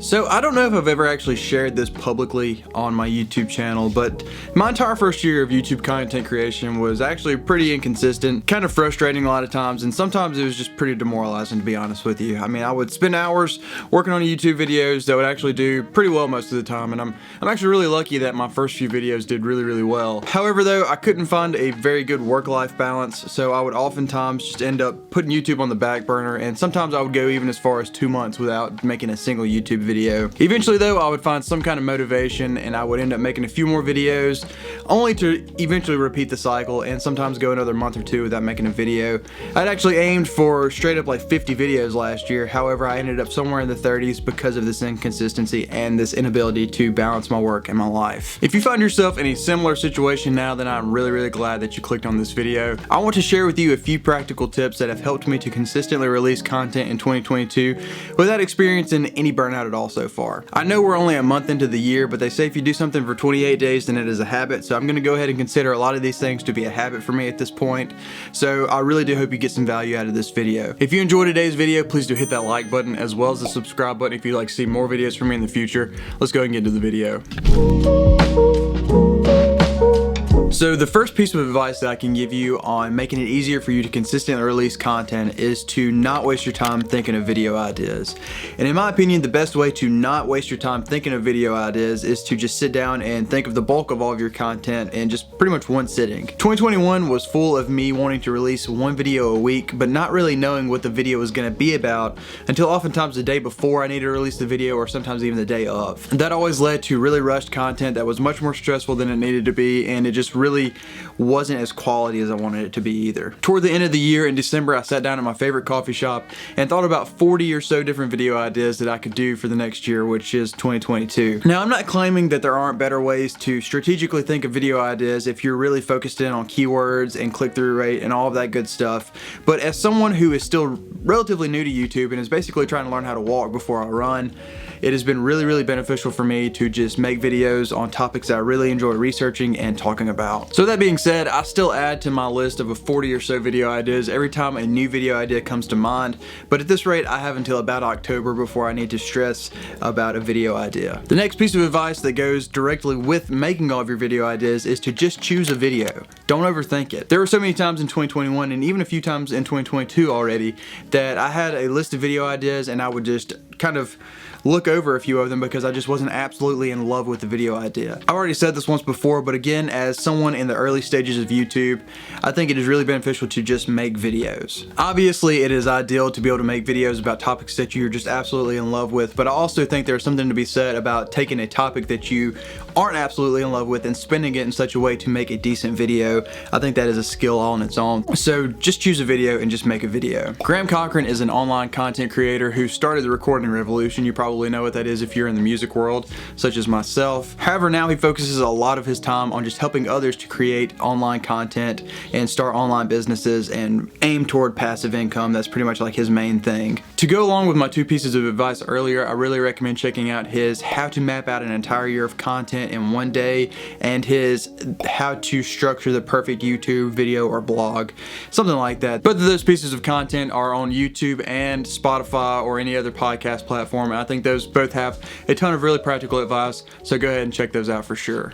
So I don't know if I've ever actually shared this publicly on my YouTube channel, but my entire first year of YouTube content creation was actually pretty inconsistent, kind of frustrating a lot of times, and sometimes it was just pretty demoralizing, to be honest with you. I mean, I would spend hours working on YouTube videos that would actually do pretty well most of the time, and I'm actually really lucky that my first few videos did really well. However though, I couldn't find a very good work-life balance, so I would oftentimes just end up putting YouTube on the back burner, and sometimes I would go even as far as 2 months without making a single YouTube video. Eventually though, I would find some kind of motivation and I would end up making a few more videos, only to eventually repeat the cycle and sometimes go another month or two without making a video. I'd actually aimed for straight up like 50 videos last year, however I ended up somewhere in the 30s because of this inconsistency and this inability to balance my work and my life. If you find yourself in a similar situation now, then I'm really glad that you clicked on this video. I want to share with you a few practical tips that have helped me to consistently release content in 2022 without experiencing any burnout at all so far. I know we're only a month into the year, but they say if you do something for 28 days, then it is a habit. So I'm going to go ahead and consider a lot of these things to be a habit for me at this point. So I really do hope you get some value out of this video. If you enjoyed today's video, please do hit that like button as well as the subscribe button if you'd like to see more videos from me in the future. Let's go ahead and get into the video. So the first piece of advice that I can give you on making it easier for you to consistently release content is to not waste your time thinking of video ideas. And in my opinion, the best way to not waste your time thinking of video ideas is to just sit down and think of the bulk of all of your content in just pretty much one sitting. 2021 was full of me wanting to release one video a week, but not really knowing what the video was going to be about until oftentimes the day before I needed to release the video, or sometimes even the day of. That always led to really rushed content that was much more stressful than it needed to be, and it just really wasn't as quality as I wanted it to be either. Toward the end of the year in December, I sat down at my favorite coffee shop and thought about 40 or so different video ideas that I could do for the next year, which is 2022. Now, I'm not claiming that there aren't better ways to strategically think of video ideas if you're really focused in on keywords and click-through rate and all of that good stuff, but as someone who is still relatively new to YouTube and is basically trying to learn how to walk before I run, it has been really beneficial for me to just make videos on topics that I really enjoy researching and talking about. So that being said, I still add to my list of 40 or so video ideas every time a new video idea comes to mind, but at this rate I have until about October before I need to stress about a video idea. The next piece of advice that goes directly with making all of your video ideas is to just choose a video. Don't overthink it. There were so many times in 2021 and even a few times in 2022 already that I had a list of video ideas and I would just kind of look over a few of them because I just wasn't absolutely in love with the video idea. I've already said this once before, but again, as someone in the early stages of YouTube, I think it is really beneficial to just make videos. Obviously, it is ideal to be able to make videos about topics that you're just absolutely in love with, but I also think there's something to be said about taking a topic that you aren't absolutely in love with and spinning it in such a way to make a decent video. I think that is a skill all on its own. So just choose a video and just make a video. Graham Cochran is an online content creator who started the recording revolution. You probably know what that is if you're in the music world, such as myself. However, now he focuses a lot of his time on just helping others to create online content and start online businesses and aim toward passive income. That's pretty much like his main thing. To go along with my two pieces of advice earlier, I really recommend checking out his How to Map Out an Entire Year of Content in One Day and his How to Structure the Perfect YouTube Video or Blog, something like that. Both of those pieces of content are on YouTube and Spotify or any other podcast platform. I think those both have a ton of really practical advice, so go ahead and check those out for sure.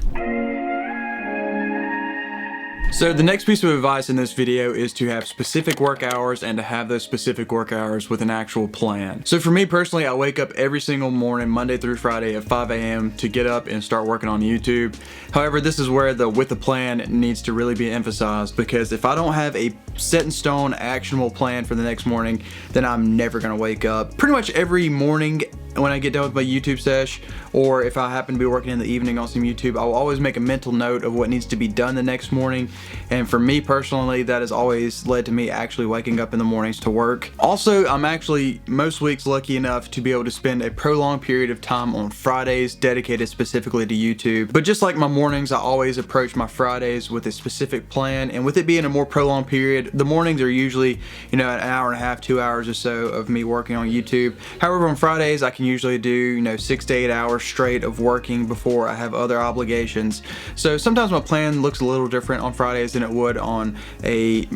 So the next piece of advice in this video is to have specific work hours and to have those specific work hours with an actual plan. So for me personally, I wake up every single morning, Monday through Friday at 5 a.m. to get up and start working on YouTube. However, this is where the with a plan needs to really be emphasized, because if I don't have a set in stone actionable plan for the next morning, then I'm never gonna wake up. Pretty much every morning when I get done with my YouTube sesh, or if I happen to be working in the evening on some YouTube, I will always make a mental note of what needs to be done the next morning. And for me personally, that has always led to me actually waking up in the mornings to work. Also, I'm actually most weeks lucky enough to be able to spend a prolonged period of time on Fridays dedicated specifically to YouTube. But just like my mornings, I always approach my Fridays with a specific plan, and with it being a more prolonged period, the mornings are usually, an hour and a half, 2 hours or so of me working on YouTube. However, on Fridays, I can usually do 6 to 8 hours straight of working before I have other obligations. So sometimes my plan looks a little different on Fridays than it would on a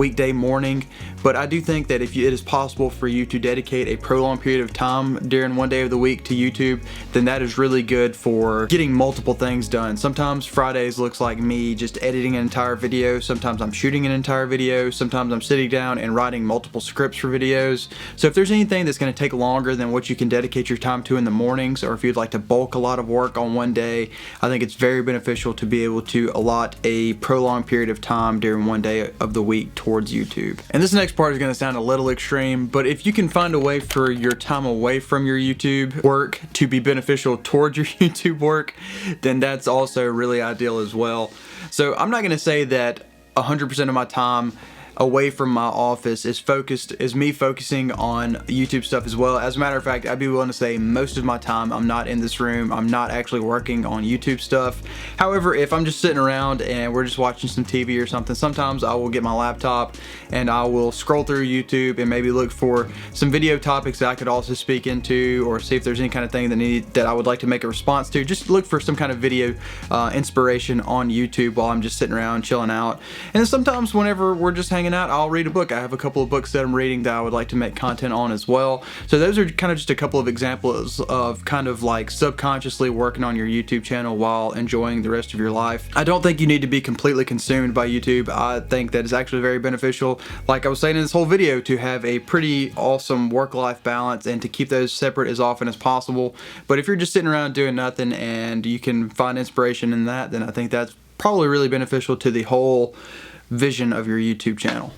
weekday morning, but I do think that if it is possible for you to dedicate a prolonged period of time during one day of the week to YouTube, then that is really good for getting multiple things done. Sometimes Fridays looks like me just editing an entire video, sometimes I'm shooting an entire video, sometimes I'm sitting down and writing multiple scripts for videos. So if there's anything that's going to take longer than what you can dedicate your time to in the mornings, or if you'd like to bulk a lot of work on one day, I think it's very beneficial to be able to allot a prolonged period of time during one day of the week towards YouTube. And this next part is going to sound a little extreme, but if you can find a way for your time away from your YouTube work to be beneficial towards your YouTube work, then that's also really ideal as well. So I'm not going to say that 100% of my time away from my office is me focusing on YouTube stuff as well. As a matter of fact, I'd be willing to say most of my time I'm not in this room, I'm not actually working on YouTube stuff. However, if I'm just sitting around and we're just watching some TV or something, sometimes I will get my laptop and I will scroll through YouTube and maybe look for some video topics that I could also speak into, or see if there's any kind of thing that I would like to make a response to. Just look for some kind of video inspiration on YouTube while I'm just sitting around chilling out. And then sometimes whenever we're just hanging out, I'll read a book. I have a couple of books that I'm reading that I would like to make content on as well. So those are kind of just a couple of examples of kind of like subconsciously working on your YouTube channel while enjoying the rest of your life. I don't think you need to be completely consumed by YouTube. I think that is actually very beneficial, like I was saying in this whole video, to have a pretty awesome work-life balance and to keep those separate as often as possible. But if you're just sitting around doing nothing and you can find inspiration in that, then I think that's probably really beneficial to the whole vision of your YouTube channel.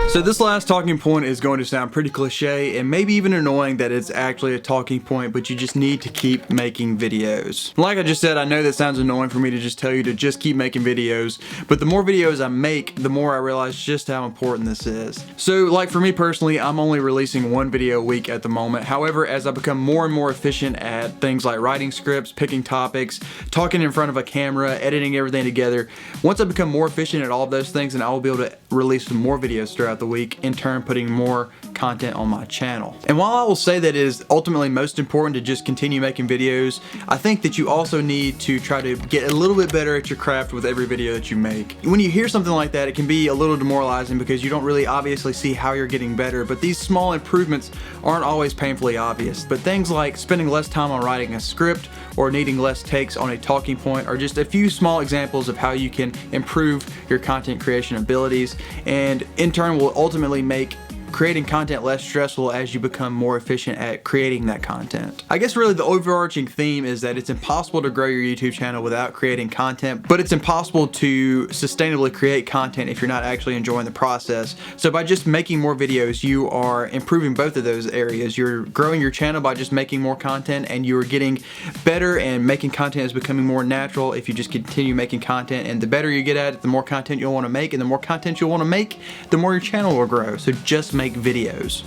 So this last talking point is going to sound pretty cliche and maybe even annoying that it's actually a talking point, but you just need to keep making videos. Like I just said, I know that sounds annoying for me to just tell you to just keep making videos, but the more videos I make, the more I realize just how important this is. So like for me personally, I'm only releasing one video a week at the moment. However, as I become more and more efficient at things like writing scripts, picking topics, talking in front of a camera, editing everything together, once I become more efficient at all of those things, then I will be able to release some more videos throughout the week, in turn putting more content on my channel. And while I will say that it is ultimately most important to just continue making videos, I think that you also need to try to get a little bit better at your craft with every video that you make. When you hear something like that, it can be a little demoralizing because you don't really obviously see how you're getting better, but these small improvements aren't always painfully obvious. But things like spending less time on writing a script or needing less takes on a talking point are just a few small examples of how you can improve your content creation abilities, and in turn will ultimately make creating content less stressful as you become more efficient at creating that content. I guess really the overarching theme is that it's impossible to grow your YouTube channel without creating content, but it's impossible to sustainably create content if you're not actually enjoying the process. So by just making more videos, you are improving both of those areas. You're growing your channel by just making more content, and you're getting better, and making content is becoming more natural if you just continue making content. And the better you get at it, the more content you'll want to make, and the more content you'll want to make, the more your channel will grow. So just make videos.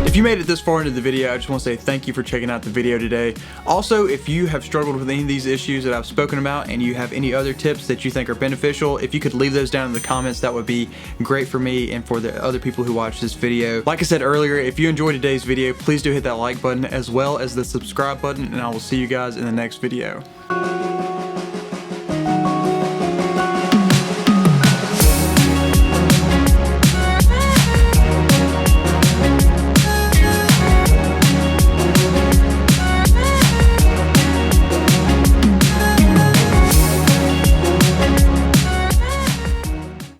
If you made it this far into the video, I just want to say thank you for checking out the video today. Also, if you have struggled with any of these issues that I've spoken about and you have any other tips that you think are beneficial, if you could leave those down in the comments, that would be great for me and for the other people who watch this video. Like I said earlier, if you enjoyed today's video, please do hit that like button as well as the subscribe button, and I will see you guys in the next video.